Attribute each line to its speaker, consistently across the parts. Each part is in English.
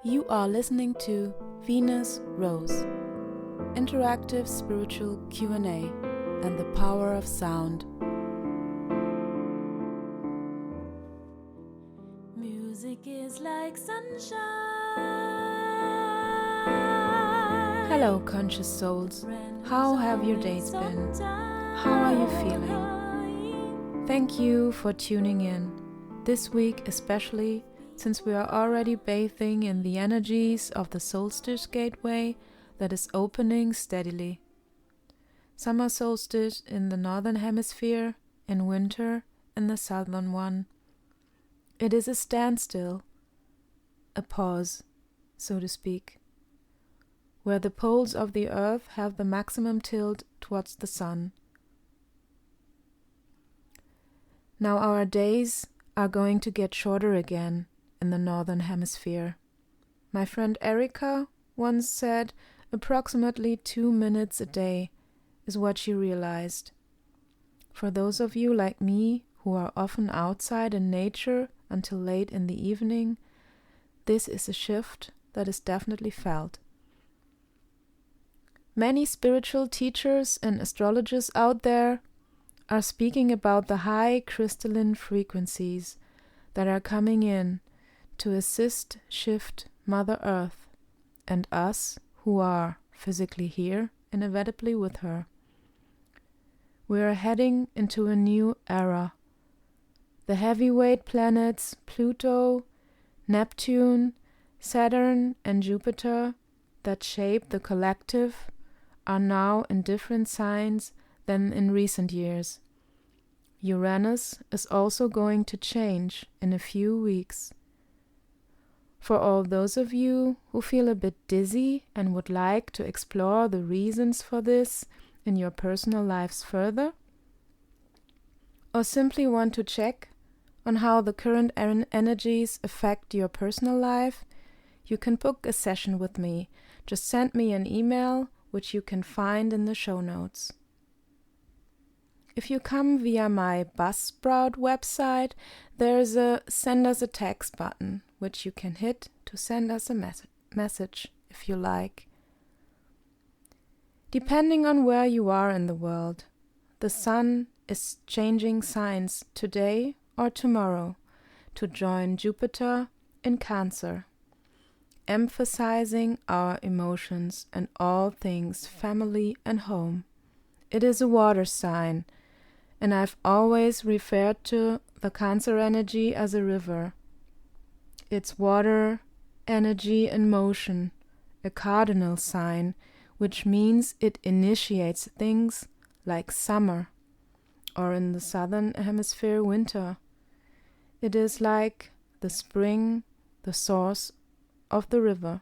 Speaker 1: You are listening to Venus Rose, interactive spiritual Q&A and the power of sound. Music is like sunshine. Hello, conscious souls. How have your days been? How are you feeling? Thank you for tuning in. This week especially, since we are already bathing in the energies of the solstice gateway that is opening steadily. Summer solstice in the northern hemisphere, and winter in the southern one. It is a standstill, a pause, so to speak, where the poles of the earth have the maximum tilt towards the sun. Now our days are going to get shorter again in the northern hemisphere. My friend Erica once said approximately 2 minutes a day is what she realized. For those of you like me who are often outside in nature until late in the evening, this is a shift that is definitely felt. Many spiritual teachers and astrologers out there are speaking about the high crystalline frequencies that are coming in to assist shift Mother Earth and us who are physically here inevitably with her. We are heading into a new era. The heavyweight planets Pluto, Neptune, Saturn and Jupiter that shape the collective are now in different signs than in recent years. Uranus is also going to change in a few weeks. For all those of you who feel a bit dizzy and would like to explore the reasons for this in your personal lives further, or simply want to check on how the current energies affect your personal life, you can book a session with me. Just send me an email, which you can find in the show notes. If you come via my Buzzsprout website, there's a Send Us a Text button, which you can hit to send us a message if you like. Depending on where you are in the world, the sun is changing signs today or tomorrow to join Jupiter in Cancer, emphasizing our emotions and all things family and home. It is a water sign, and I've always referred to the Cancer energy as a river. It's water, energy and motion, a cardinal sign, which means it initiates things like summer, or in the southern hemisphere winter. It is like the spring, the source of the river.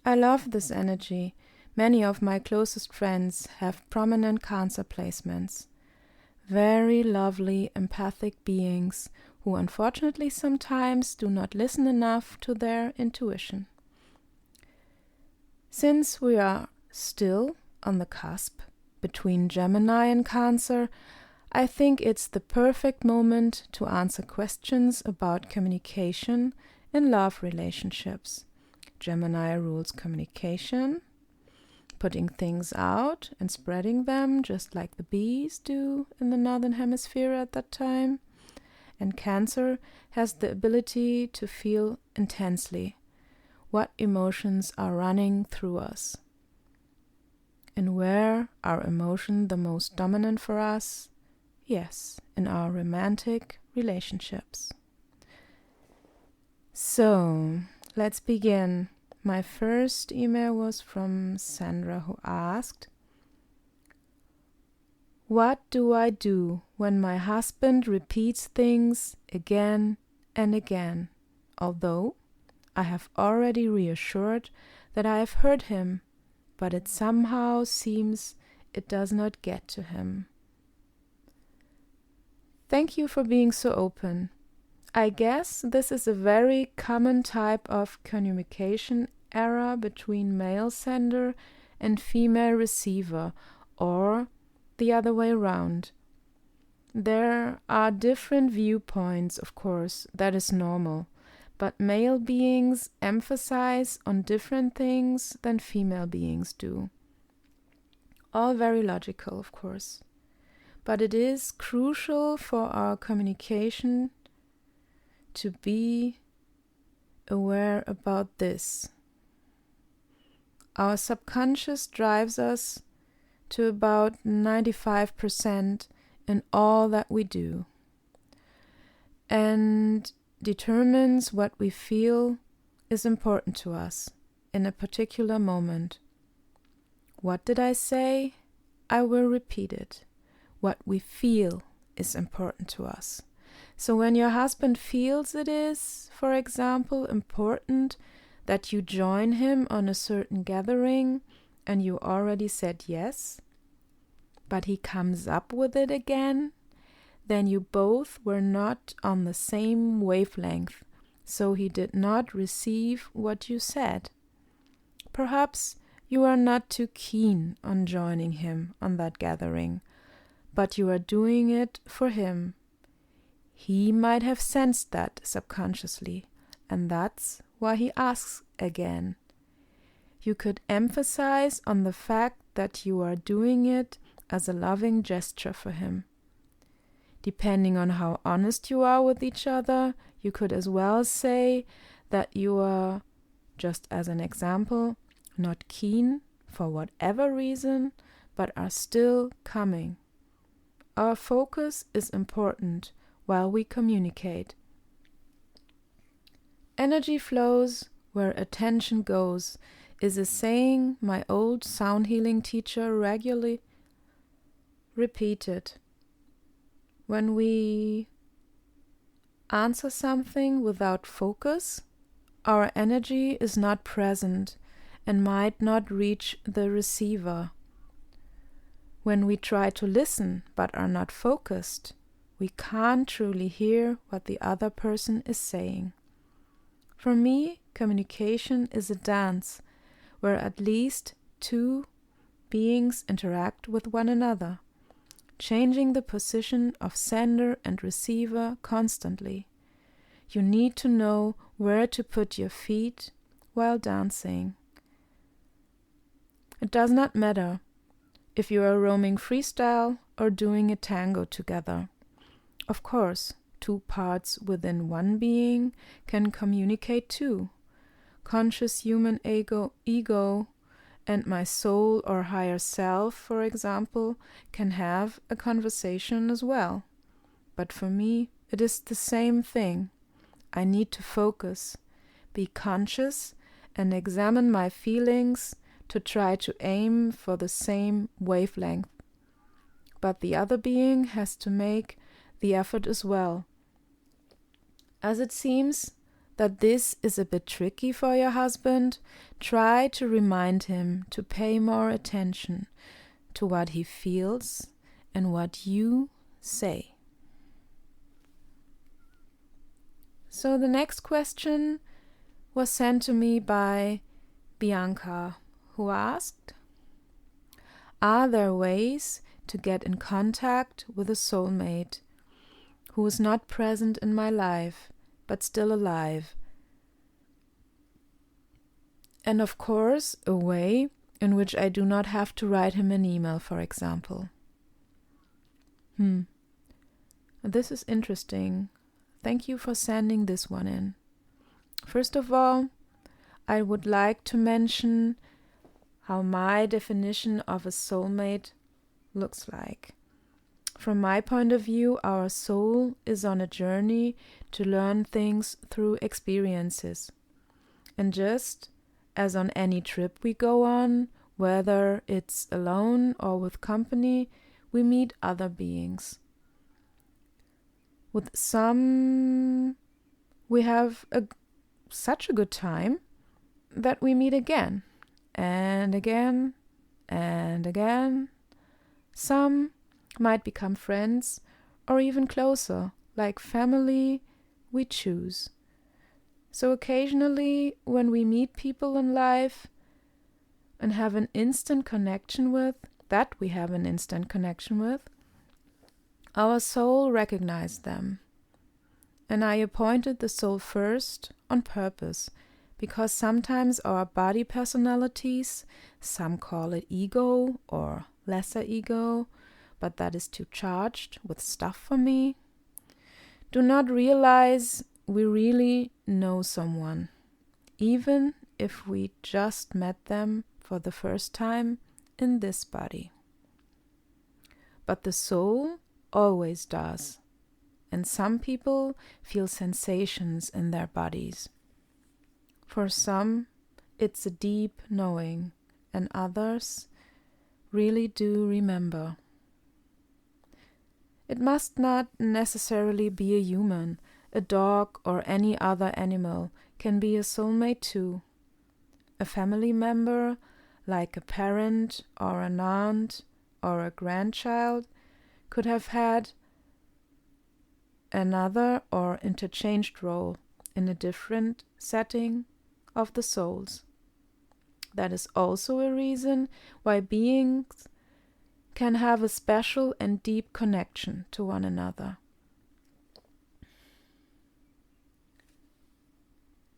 Speaker 1: I love this energy. Many of my closest friends have prominent Cancer placements. Very lovely, empathic beings who unfortunately sometimes do not listen enough to their intuition. Since we are still on the cusp between Gemini and Cancer, I think it's the perfect moment to answer questions about communication in love relationships. Gemini rules communication, putting things out and spreading them just like the bees do in the northern hemisphere at that time. And Cancer has the ability to feel intensely what emotions are running through us. And where are emotions the most dominant for us? Yes, in our romantic relationships. So, let's begin. My first email was from Sandra, who asked, "What do I do when my husband repeats things again and again, although I have already reassured that I have heard him, but it somehow seems it does not get to him?" Thank you for being so open. I guess this is a very common type of communication error between male sender and female receiver, or the other way around. There are different viewpoints, of course, that is normal, but male beings emphasize on different things than female beings do. All very logical, of course. But it is crucial for our communication to be aware about this. Our subconscious drives us to about 95% in all that we do, and determines what we feel is important to us in a particular moment. What did I say? I will repeat it. What we feel is important to us. So when your husband feels it is, for example, important that you join him on a certain gathering and you already said yes, but he comes up with it again, then you both were not on the same wavelength, so he did not receive what you said. Perhaps you are not too keen on joining him on that gathering, but you are doing it for him. He might have sensed that subconsciously, and that's why he asks again. You could emphasize on the fact that you are doing it as a loving gesture for him. Depending on how honest you are with each other, you could as well say that you are, just as an example, not keen for whatever reason, but are still coming. Our focus is important while we communicate. Energy flows where attention goes is a saying my old sound healing teacher regularly repeated. When we answer something without focus, our energy is not present and might not reach the receiver. When we try to listen but are not focused, we can't truly hear what the other person is saying. For me, communication is a dance where at least two beings interact with one another, changing the position of sender and receiver constantly. You need to know where to put your feet while dancing. It does not matter if you are roaming freestyle or doing a tango together. Of course, two parts within one being can communicate too. Conscious human ego and my soul or higher self, for example, can have a conversation as well. But for me, it is the same thing. I need to focus, be conscious, and examine my feelings to try to aim for the same wavelength. But the other being has to make the effort as well. As it seems that this is a bit tricky for your husband, try to remind him to pay more attention to what he feels and what you say. So the next question was sent to me by Bianca, who asked, are there ways to get in contact with a soulmate who is not present in my life but still alive? And of course, a way in which I do not have to write him an email, for example. This is interesting. Thank you for sending this one in. First of all, I would like to mention how my definition of a soulmate looks like. From my point of view, our soul is on a journey to learn things through experiences. And just as on any trip we go on, whether it's alone or with company, we meet other beings. With some, we have such a good time that we meet again and again and again. Some might become friends or even closer, like family we choose. So occasionally, when we meet people in life and have an instant connection with, our soul recognized them. And I appointed the soul first on purpose, because sometimes our body personalities, some call it ego or lesser ego, but that is too charged with stuff for me, do not realize we really know someone, even if we just met them for the first time in this body. But the soul always does, and some people feel sensations in their bodies. For some, it's a deep knowing, and others really do remember. It must not necessarily be a human. A dog or any other animal can be a soulmate too. A family member, like a parent or an aunt or a grandchild, could have had another or interchanged role in a different setting of the souls. That is also a reason why beings can have a special and deep connection to one another.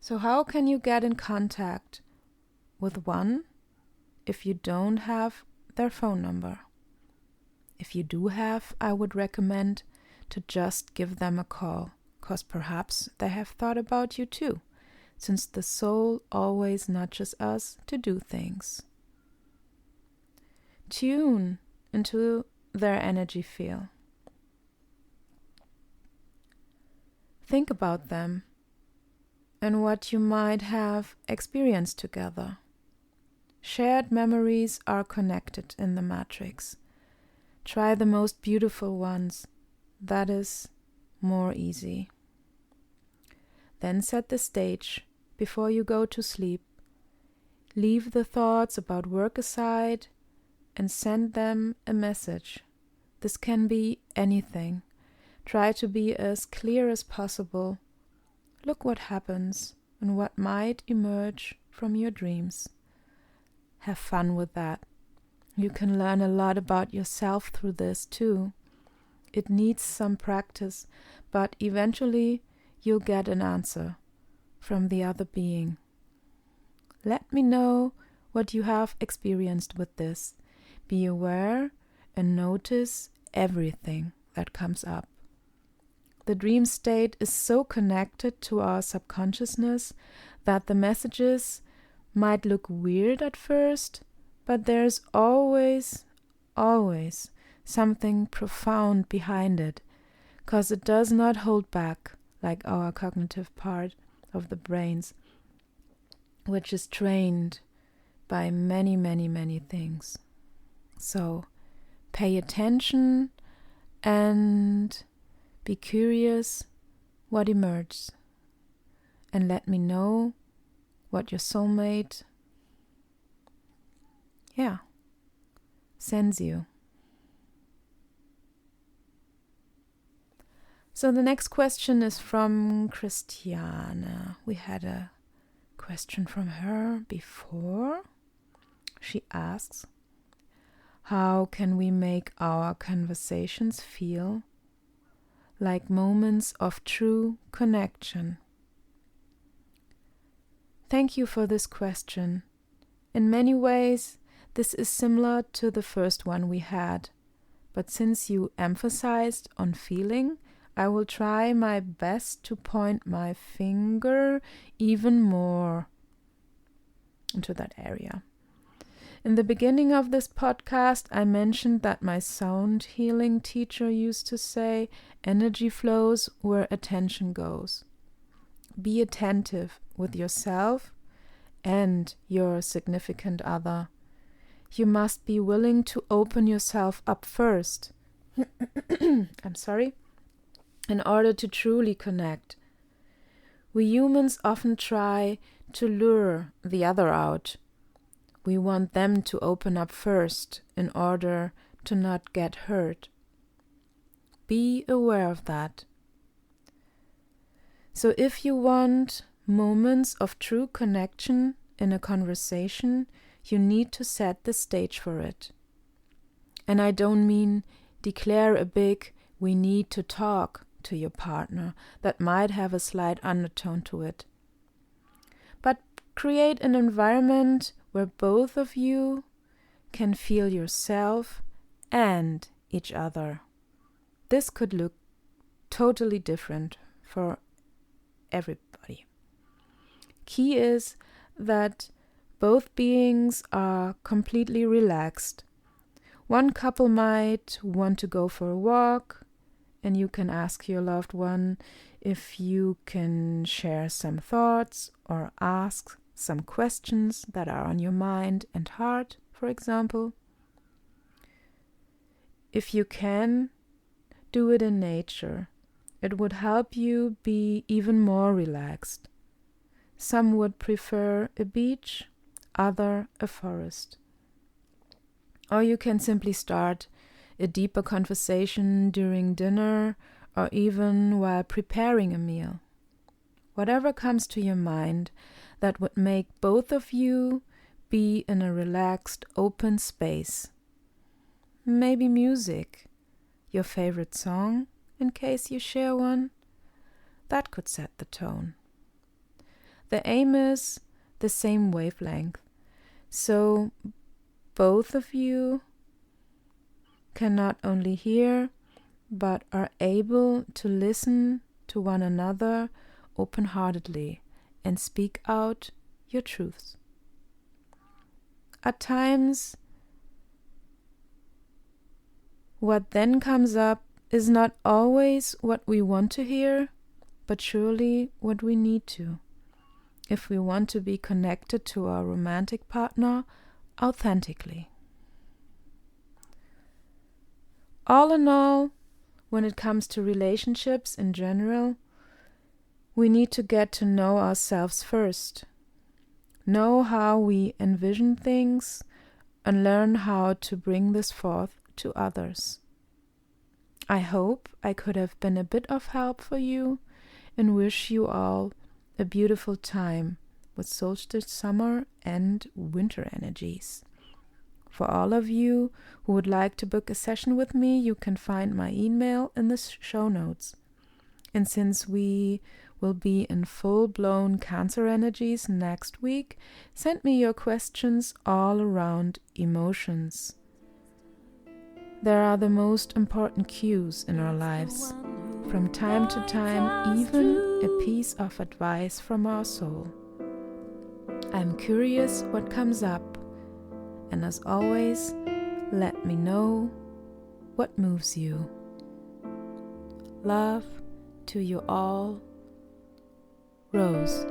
Speaker 1: So how can you get in contact with one if you don't have their phone number? If you do have, I would recommend to just give them a call, 'cause perhaps they have thought about you too, since the soul always nudges us to do things. Tune into their energy field. Think about them and what you might have experienced together. Shared memories are connected in the matrix. Try the most beautiful ones. That is more easy. Then set the stage before you go to sleep. Leave the thoughts about work aside and send them a message. This can be anything. Try to be as clear as possible. Look what happens and what might emerge from your dreams. Have fun with that. You can learn a lot about yourself through this too. It needs some practice, but eventually you'll get an answer from the other being. Let me know what you have experienced with this. Be aware and notice everything that comes up. The dream state is so connected to our subconsciousness that the messages might look weird at first, but there's always something profound behind it, 'cause it does not hold back like our cognitive part of the brains, which is trained by many things. So pay attention and be curious what emerges, and let me know what your soulmate sends you. So the next question is from Christiane. We had a question from her before. She asks, how can we make our conversations feel like moments of true connection? Thank you for this question. In many ways, this is similar to the first one we had, but since you emphasized on feeling, I will try my best to point my finger even more into that area. In the beginning of this podcast, I mentioned that my sound healing teacher used to say, energy flows where attention goes. Be attentive with yourself and your significant other. You must be willing to open yourself up first. I'm sorry. In order to truly connect. We humans often try to lure the other out. We want them to open up first in order to not get hurt. Be aware of that. So if you want moments of true connection in a conversation, you need to set the stage for it. And I don't mean declare a big "we need to talk" to your partner that might have a slight undertone to it. Create an environment where both of you can feel yourself and each other. This could look totally different for everybody. Key is that both beings are completely relaxed. One couple might want to go for a walk, and you can ask your loved one if you can share some thoughts or ask some questions that are on your mind and heart, for example. If you can, do it in nature. It would help you be even more relaxed. Some would prefer a beach, other a forest. Or you can simply start a deeper conversation during dinner or even while preparing a meal. Whatever comes to your mind that would make both of you be in a relaxed, open space. Maybe music, your favorite song, in case you share one. That could set the tone. The aim is the same wavelength, so both of you can not only hear, but are able to listen to one another open-heartedly and speak out your truths. At times, what then comes up is not always what we want to hear, but surely what we need to, if we want to be connected to our romantic partner authentically. All in all, when it comes to relationships in general, we need to get to know ourselves first, know how we envision things, and learn how to bring this forth to others. I hope I could have been a bit of help for you and wish you all a beautiful time with solstice summer and winter energies. For all of you who would like to book a session with me, you can find my email in the show notes. And since we will be in full-blown Cancer energies next week, send me your questions all around emotions. There are the most important cues in our lives. From time to time, even a piece of advice from our soul. I'm curious what comes up, and as always, let me know what moves you. Love to you all, Rose.